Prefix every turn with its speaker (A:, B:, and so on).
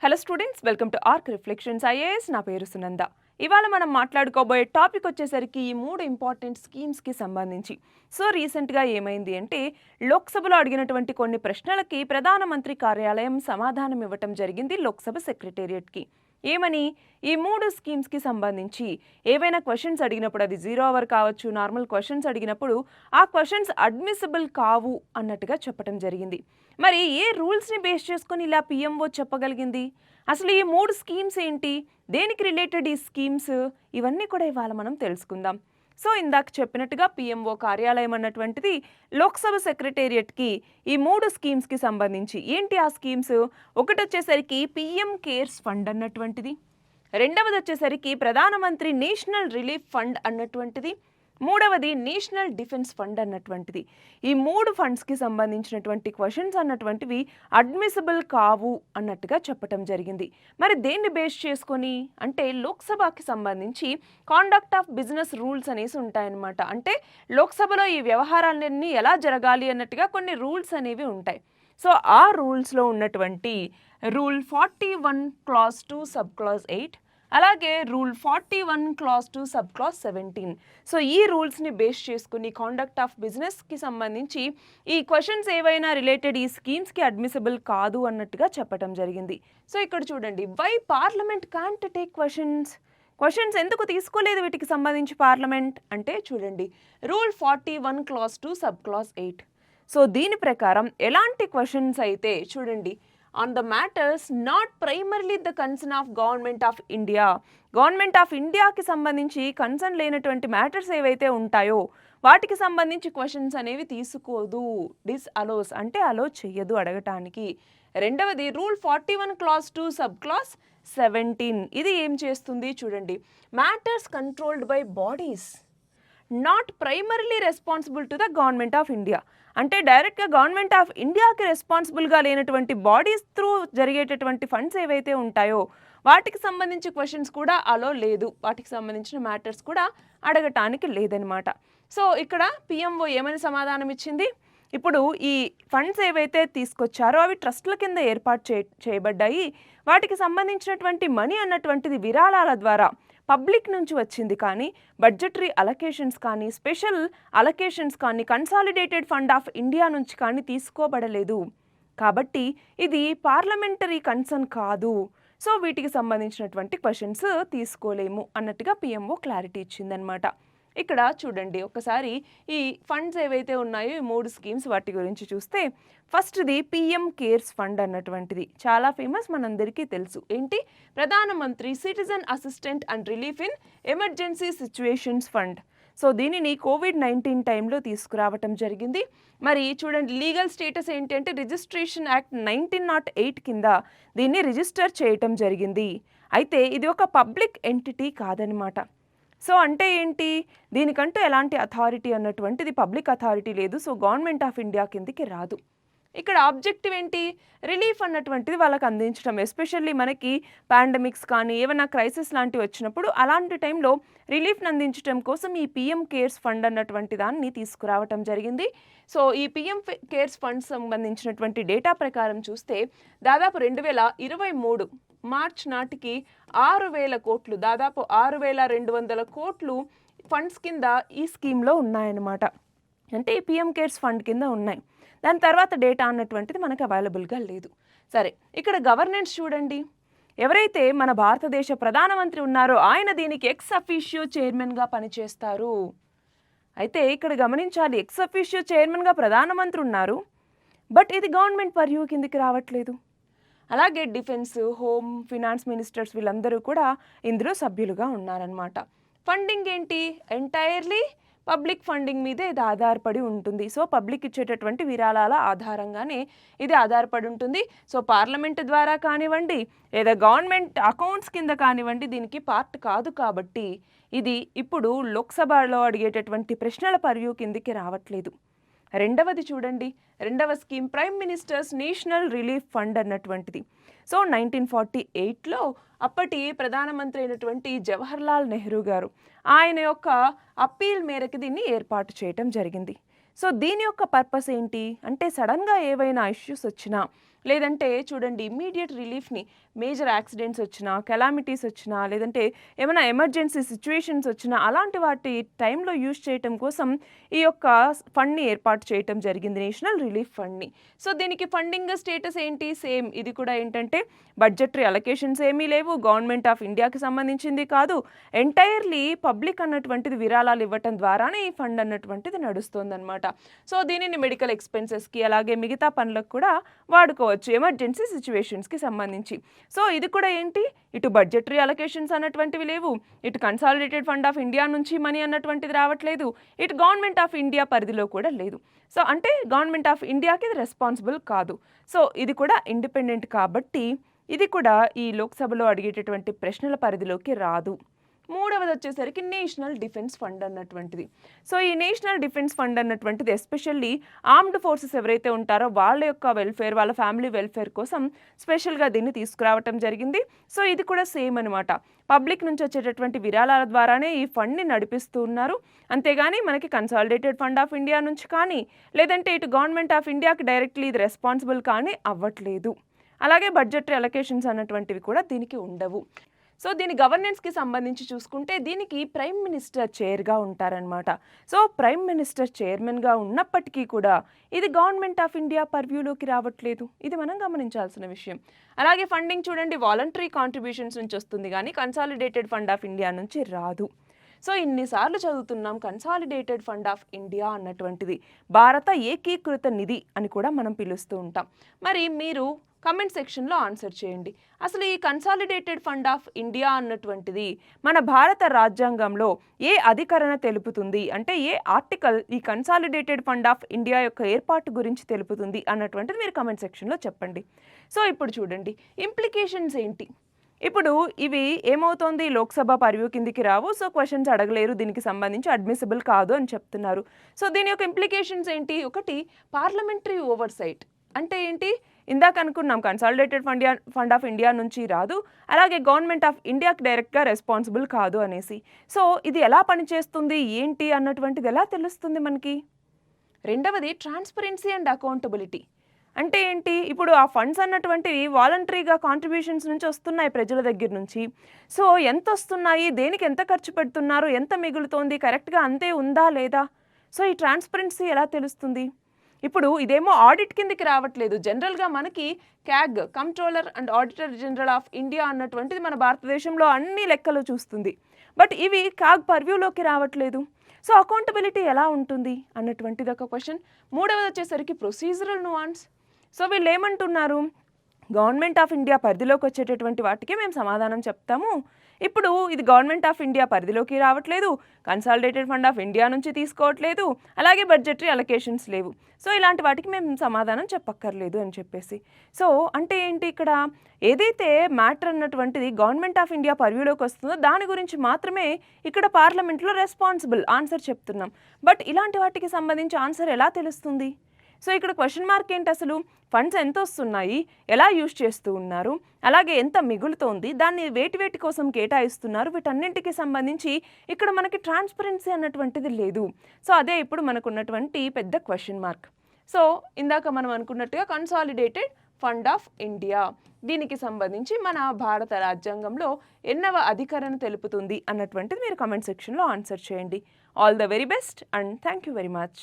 A: Hello students, welcome to arc reflections IAS. నా పేరు సునంద. ఇవాళ మనం మాట్లాడుకోబోయే టాపిక్ వచ్చేసరికి ఈ 3 ఇంపార్టెంట్ స్కీమ్స్కి సంబంధించి. రీసెంట్గా ఏమైంది అంటే, లోక్సభలో అడిగినటువంటి కొన్ని ప్రశ్నలకి ప్రధానమంత్రి కార్యాలయం సమాధానం ఇవ్వటం జరిగింది లోక్సభ సెక్రటేరియట్కి. ఏమని? ఈ 3 స్కీమ్స్కి సంబంధించి ఏవైనా క్వశ్చన్స్ అడిగినప్పుడు, అది 0 అవర్ కావచ్చు, నార్మల్ క్వశ్చన్స్ అడిగినప్పుడు ఆ క్వశ్చన్స్ అడ్మిసిబుల్ కావు అన్నట్టుగా చెప్పడం జరిగింది. మరి ఏ రూల్స్ని బేస్ చేసుకొని ఇలా పిఎంఓ చెప్పగలిగింది? అసలు ఈ 3 స్కీమ్స్ ఏంటి, దేనికి రిలేటెడ్ ఈ స్కీమ్స్, ఇవన్నీ కూడా ఇవాళ మనం తెలుసుకుందాం. ఇందాక చెప్పినట్టుగా పిఎంఓ కార్యాలయం అన్నటువంటిది లోక్సభ సెక్రటేరియట్కి ఈ 3 స్కీమ్స్కి సంబంధించి ఏంటి ఆ స్కీమ్స్, ఒకటి వచ్చేసరికి పిఎం కేర్స్ ఫండ్ అన్నటువంటిది, రెండవది వచ్చేసరికి ప్రధానమంత్రి నేషనల్ రిలీఫ్ ఫండ్ అన్నటువంటిది, మూడవది నేషనల్ డిఫెన్స్ ఫండ్ అన్నటువంటిది. ఈ 3 ఫండ్స్కి సంబంధించినటువంటి క్వశ్చన్స్ అన్నటువంటివి అడ్మిసిబుల్ కావు అన్నట్టుగా చెప్పటం జరిగింది. మరి దేన్ని బేస్ చేసుకొని అంటే, లోక్సభకి సంబంధించి కాండక్ట్ ఆఫ్ బిజినెస్ రూల్స్ అనేసి ఉంటాయన్నమాట. అంటే లోక్సభలో ఈ వ్యవహారాలన్నీ ఎలా జరగాలి అన్నట్టుగా కొన్ని రూల్స్ అనేవి ఉంటాయి. ఆ రూల్స్లో ఉన్నటువంటి రూల్ 41 క్లాస్ 2 సబ్ క్లాస్ 8, అలాగే రూల్ 41 క్లాస్ 2 సబ్ క్లాస్ 17. ఈ రూల్స్ని బేస్ చేసుకుని కాండక్ట్ ఆఫ్ బిజినెస్కి సంబంధించి ఈ క్వశ్చన్స్ ఏవైనా రిలేటెడ్ ఈ స్కీమ్స్కి అడ్మిసిబుల్ కాదు అన్నట్టుగా చెప్పడం జరిగింది. ఇక్కడ చూడండి, why parliament can't take questions ఎందుకు తీసుకోలేదు వీటికి సంబంధించి పార్లమెంట్ అంటే, చూడండి రూల్ 41 క్లాస్ 2 సబ్ క్లాస్ 8. దీని ప్రకారం ఎలాంటి క్వశ్చన్స్ అయితే, చూడండి, on the matters not primarily the concern of government of India, government of ఇండియాకి సంబంధించి కన్సర్న్ లేనటువంటి మ్యాటర్స్ ఏవైతే ఉంటాయో వాటికి సంబంధించి క్వశ్చన్స్ అనేవి తీసుకోదు, డిస్అలోస్ అంటే అలో చెయ్యదు అడగటానికి. రెండవది రూల్ 41 క్లాస్ 2 సబ్ క్లాస్ 17, ఇది ఏం చేస్తుంది చూడండి, matters controlled by bodies not primarily responsible to the government of India, అంటే డైరెక్ట్గా గవర్నమెంట్ ఆఫ్ ఇండియాకి రెస్పాన్సిబుల్గా లేనటువంటి బాడీస్ త్రూ జరిగేటటువంటి ఫండ్స్ ఏవైతే ఉంటాయో వాటికి సంబంధించి క్వశ్చన్స్ కూడా అలో లేదు, వాటికి సంబంధించిన మ్యాటర్స్ కూడా అడగటానికి లేదనమాట. ఇక్కడ పిఎంఓ ఏమని సమాధానం ఇచ్చింది, ఇప్పుడు ఈ ఫండ్స్ ఏవైతే తీసుకొచ్చారో అవి ట్రస్ట్ల కింద ఏర్పాటు చేయబడ్డాయి, వాటికి సంబంధించినటువంటి మనీ అన్నటువంటిది విరాళాల ద్వారా పబ్లిక్ నుంచి వచ్చింది, కానీ బడ్జెటరీ అలొకేషన్స్ కానీ స్పెషల్ అలొకేషన్స్ కానీ కన్సాలిడేటెడ్ ఫండ్ ఆఫ్ ఇండియా నుంచి కానీ తీసుకోబడలేదు, కాబట్టి ఇది పార్లమెంటరీ కన్సర్న్ కాదు, వీటికి సంబంధించినటువంటి క్వశ్చన్స్ తీసుకోలేము అన్నట్టుగా పిఎంఓ క్లారిటీ ఇచ్చిందనమాట. ఇక్కడ చూడండి ఒకసారి ఈ ఫండ్స్ ఏవైతే ఉన్నాయో ఈ 3 స్కీమ్స్ వాటి గురించి చూస్తే, ఫస్ట్ది పిఎం కేర్స్ ఫండ్ అన్నటువంటిది చాలా ఫేమస్, మనందరికీ తెలుసు. ఏంటి? ప్రధానమంత్రి citizen assistant and relief in emergency situations fund. దీనిని కోవిడ్-19 టైంలో తీసుకురావటం జరిగింది. మరి చూడండి, లీగల్ స్టేటస్ ఏంటి అంటే, రిజిస్ట్రేషన్ యాక్ట్ 1908 కింద దీన్ని రిజిస్టర్ చేయటం జరిగింది. అయితే ఇది ఒక పబ్లిక్ ఎంటిటీ కాదనమాట. అంటే ఏంటి, దీనికంటూ ఎలాంటి అథారిటీ అన్నటువంటిది పబ్లిక్ అథారిటీ లేదు, గవర్నమెంట్ ఆఫ్ ఇండియా కిందికి రాదు. ఇక్కడ ఆబ్జెక్టివ్ ఏంటి, రిలీఫ్ అన్నటువంటిది వాళ్ళకి అందించడం, ఎస్పెషల్లీ మనకి పాండమిక్స్ కానీ ఏమైనా క్రైసిస్ లాంటివి వచ్చినప్పుడు అలాంటి టైంలో రిలీఫ్ని అందించడం కోసం ఈ పిఎం కేర్స్ ఫండ్ అన్నటువంటి దాన్ని తీసుకురావటం జరిగింది. ఈ పిఎం కేర్స్ ఫండ్ సంబంధించినటువంటి డేటా ప్రకారం చూస్తే దాదాపు 2023 మార్చ్ నాటికి 6,000 కోట్లు, దాదాపు 6,200 కోట్లు ఫండ్స్ కింద ఈ స్కీమ్లో ఉన్నాయన్నమాట. అంటే ఈ పిఎం కేర్స్ ఫండ్ కింద ఉన్నాయి. దాని తర్వాత డేటా అన్నటువంటిది మనకు అవైలబుల్గా లేదు. సరే, ఇక్కడ గవర్నెన్స్ చూడండి, ఎవరైతే మన భారతదేశ ప్రధానమంత్రి ఉన్నారో ఆయన దీనికి ఎక్స్ అఫీషియో చైర్మన్గా పనిచేస్తారు. అయితే ఇక్కడ గమనించాలి, ఎక్స్ అఫీషియో చైర్మన్గా ప్రధానమంత్రి ఉన్నారు, బట్ ఇది గవర్నమెంట్ పర్యూ కిందికి రావట్లేదు. అలాగే డిఫెన్స్, హోమ్, ఫినాన్స్ మినిస్టర్స్ వీళ్ళందరూ కూడా ఇందులో సభ్యులుగా ఉన్నారనమాట. ఫండింగ్ ఏంటి, ఎంటైర్లీ పబ్లిక్ ఫండింగ్ మీదే ఇది ఆధారపడి ఉంటుంది. పబ్లిక్ ఇచ్చేటటువంటి విరాళాల ఆధారంగానే ఇది ఆధారపడి ఉంటుంది. పార్లమెంట్ ద్వారా కానివ్వండి లేదా గవర్నమెంట్ అకౌంట్స్ కింద కానివ్వండి దీనికి పార్ట్ కాదు, కాబట్టి ఇది ఇప్పుడు లోక్సభలో అడిగేటటువంటి ప్రశ్నల పర్యూ కిందికి రావట్లేదు. రెండవది చూడండి, రెండవ scheme prime ministers national relief fund అన్నటువంటిది. 1948లో అప్పటి ప్రధానమంత్రి అయినటువంటి జవహర్లాల్ నెహ్రూ గారు ఆయన యొక్క అప్పీల్ మేరకు దీన్ని ఏర్పాటు చేయటం జరిగింది. దీని యొక్క పర్పస్ ఏంటి అంటే, సడన్గా ఏవైనా ఇష్యూస్ వచ్చినా లేదంటే చూడండి ఇమ్మీడియట్ రిలీఫ్‌ని మేజర్ యాక్సిడెంట్స్ వచ్చినా, కెలామిటీస్ వచ్చినా, లేదంటే ఏమైనా ఎమర్జెన్సీ సిట్యుయేషన్స్ వచ్చినా అలాంటి వాటి టైంలో యూజ్ చేయటం కోసం ఈ యొక్క ఫండ్‌ని ఏర్పాటు చేయటం జరిగింది. నేషనల్ రిలీఫ్ ఫండ్‌ని. సో, దీనికి ఫండింగ్ స్టేటస్ ఏంటి? సేమ్ ఇది కూడా ఏంటంటే బడ్జెటరీ అలొకేషన్స్ ఏమీ లేవు. గవర్నమెంట్ ఆఫ్ ఇండియాకి సంబంధించింది కాదు. ఎంటైర్‌లీ పబ్లిక్ అన్నటువంటిది విరాళాలు ఇవ్వటం ద్వారానే ఈ ఫండ్ అన్నటువంటిది నడుస్తోందనమాట. సో, దీనిని మెడికల్ ఎక్స్‌పెన్సెస్‌కి అలాగే మిగతా పనులకు కూడా వాడుకోవచ్చు. ఎమర్జెన్సీ సిట్యుయేషన్స్‌కి సంబంధించి. సో, ఇది కూడా ఏంటి? ఇటు బడ్జెటరీ అలొకేషన్స్ అన్నటువంటివి లేవు. ఇటు కన్సాలిడేటెడ్ ఫండ్ ఆఫ్ ఇండియా నుంచి మనీ అన్నటువంటిది రావట్లేదు. ఇటు గవర్నమెంట్ ఆఫ్ ఇండియా పరిధిలో కూడా లేదు. సో, అంటే గవర్నమెంట్ ఆఫ్ ఇండియాకి ఇది రెస్పాన్సిబుల్ కాదు. సో, ఇది కూడా ఇండిపెండెంట్ కాబట్టి ఇది కూడా ఈ లోక్‌సభలో అడిగేటటువంటి ప్రశ్నల పరిధిలోకి రాదు. మూడవదొచ్చేసరికి నేషనల్ డిఫెన్స్ ఫండ్ అన్నటువంటిది. సో, ఈ నేషనల్ డిఫెన్స్ ఫండ్ అన్నటువంటిది ఎస్పెషల్లీ ఆర్మ్డ్ ఫోర్సెస్ ఎవరైతే ఉంటారో వాళ్ళ యొక్క వెల్ఫేర్, వాళ్ళ ఫ్యామిలీ వెల్ఫేర్ కోసం స్పెషల్‌గా దీన్ని తీసుకురావటం జరిగింది. సో, ఇది కూడా సేమ్ అనమాట. పబ్లిక్ నుంచి వచ్చేటటువంటి విరాళాల ద్వారానే ఈ ఫండ్‌ని నడిపిస్తూ ఉన్నారు. అంతేగాని మనకి కన్సాలిడేటెడ్ ఫండ్ ఆఫ్ ఇండియా నుంచి కానీ, లేదంటే ఇటు గవర్నమెంట్ ఆఫ్ ఇండియాకి డైరెక్ట్‌లీ ఇది రెస్పాన్సిబుల్ కానీ అవ్వట్లేదు. అలాగే బడ్జెటరీ అలొకేషన్స్ అన్నటువంటివి కూడా దీనికి ఉండవు. సో, దీని గవర్నెన్స్‌కి సంబంధించి చూసుకుంటే దీనికి ప్రైమ్ మినిస్టర్ చైర్‌గా ఉంటారనమాట. సో, ప్రైమ్ మినిస్టర్ చైర్మన్‌గా ఉన్నప్పటికీ కూడా ఇది గవర్నమెంట్ ఆఫ్ ఇండియా పర్వ్యూలోకి రావట్లేదు. ఇది మనం గమనించాల్సిన విషయం. అలాగే ఫండింగ్ చూడండి వాలంటరీ కాంట్రిబ్యూషన్స్ నుంచి వస్తుంది కానీ కన్సాలిడేటెడ్ ఫండ్ ఆఫ్ ఇండియా నుంచి రాదు. సో, ఇన్నిసార్లు చదువుతున్నాం కన్సాలిడేటెడ్ ఫండ్ ఆఫ్ ఇండియా అన్నటువంటిది భారత ఏకీకృత నిధి అని కూడా మనం పిలుస్తూ ఉంటాం. మరి మీరు కమెంట్ సెక్షన్లో ఆన్సర్ చేయండి. అసలు ఈ కన్సాలిడేటెడ్ ఫండ్ ఆఫ్ ఇండియా అన్నటువంటిది మన భారత రాజ్యాంగంలో ఏ అధికరణ తెలుపుతుంది, అంటే ఏ ఆర్టికల్ ఈ కన్సాలిడేటెడ్ ఫండ్ ఆఫ్ ఇండియా యొక్క ఏర్పాటు గురించి తెలుపుతుంది అన్నటువంటిది మీరు కమెంట్ సెక్షన్లో చెప్పండి. సో, ఇప్పుడు చూడండి ఇంప్లికేషన్స్ ఏంటి? ఇప్పుడు ఇవి ఏమవుతోంది లోక్సభ పర్వ్యూ కిందికి రావు. సో, క్వశ్చన్స్ అడగలేరు, దీనికి సంబంధించి అడ్మిసిబుల్ కాదు అని చెప్తున్నారు. సో, దీని యొక్క ఇంప్లికేషన్స్ ఏంటి? ఒకటి పార్లమెంటరీ ఓవర్సైట్ అంటే ఏంటి? ఇందాక అనుకున్నాం కన్సాలిడేటెడ్ ఫండ్ ఆఫ్ ఇండియా నుంచి రాదు, అలాగే గవర్నమెంట్ ఆఫ్ ఇండియాకి డైరెక్ట్గా రెస్పాన్సిబుల్ కాదు అనేసి. సో, ఇది ఎలా పనిచేస్తుంది ఏంటి అన్నటువంటిది ఎలా తెలుస్తుంది మనకి? రెండవది ట్రాన్స్పరెన్సీ అండ్ అకౌంటబిలిటీ అంటే ఏంటి? ఇప్పుడు ఆ ఫండ్స్ అన్నటువంటివి వాలంటరీగా కాంట్రిబ్యూషన్స్ నుంచి వస్తున్నాయి ప్రజల దగ్గర నుంచి. సో, ఎంత వస్తున్నాయి, దేనికి ఎంత ఖర్చు పెడుతున్నారు, ఎంత మిగులుతోంది, కరెక్ట్గా అంతే ఉందా లేదా? సో, ఈ ట్రాన్స్పరెన్సీ ఎలా తెలుస్తుంది? ఇప్పుడు ఇదేమో ఆడిట్ కిందకి రావట్లేదు. జనరల్‌గా మనకి CAG controller and auditor general of India అన్నటువంటిది మన భారతదేశంలో అన్ని లెక్కలు చూస్తుంది. బట్ ఇవి క్యాగ్ పర్వ్యూలోకి రావట్లేదు. సో, అకౌంటబిలిటీ ఎలా ఉంటుంది అన్నటువంటిది ఒక క్వశ్చన్. మూడవది వచ్చేసరికి ప్రొసీజరల్ నువాన్స్. సో, వీళ్ళు ఏమంటున్నారు? గవర్నమెంట్ ఆఫ్ ఇండియా పరిధిలోకి వచ్చేటటువంటి వాటికి మేము సమాధానం చెప్తాము. ఇప్పుడు ఇది గవర్నమెంట్ ఆఫ్ ఇండియా పరిధిలోకి రావట్లేదు, కన్సాలిడేటెడ్ ఫండ్ ఆఫ్ ఇండియా నుంచి తీసుకోవట్లేదు, అలాగే బడ్జెటరీ అలొకేషన్స్ లేవు. సో, ఇలాంటి వాటికి మేము సమాధానం చెప్పక్కర్లేదు అని చెప్పేసి. సో, అంటే ఏంటి ఇక్కడ? ఏదైతే మ్యాటర్ అన్నటువంటిది గవర్నమెంట్ ఆఫ్ ఇండియా పర్వ్యూలోకి వస్తుందో దాని గురించి మాత్రమే ఇక్కడ పార్లమెంట్లో రెస్పాన్సిబుల్ ఆన్సర్ చెప్తున్నాం. బట్ ఇలాంటి వాటికి సంబంధించి ఆన్సర్ ఎలా తెలుస్తుంది? సో, ఇక్కడ క్వశ్చన్ మార్క్ ఏంటి అసలు? ఫండ్స్ ఎంత వస్తున్నాయి, ఎలా యూజ్ చేస్తూ ఉన్నారు, అలాగే ఎంత మిగులుతోంది, దాన్ని వేటి కోసం కేటాయిస్తున్నారు, వీటన్నింటికి సంబంధించి ఇక్కడ మనకి ట్రాన్స్పరెన్సీ అన్నటువంటిది లేదు. సో, అదే ఇప్పుడు మనకు ఉన్నటువంటి పెద్ద క్వశ్చన్ మార్క్. సో, ఇందాక మనం అనుకున్నట్టుగా కన్సాలిడేటెడ్ ఫండ్ ఆఫ్ ఇండియా దీనికి సంబంధించి మన భారత రాజ్యాంగంలో ఎన్నవ అధికరణ తెలుపుతుంది అన్నటువంటిది మీరు కమెంట్ సెక్షన్లో ఆన్సర్ చేయండి. All the very best and thank you very much.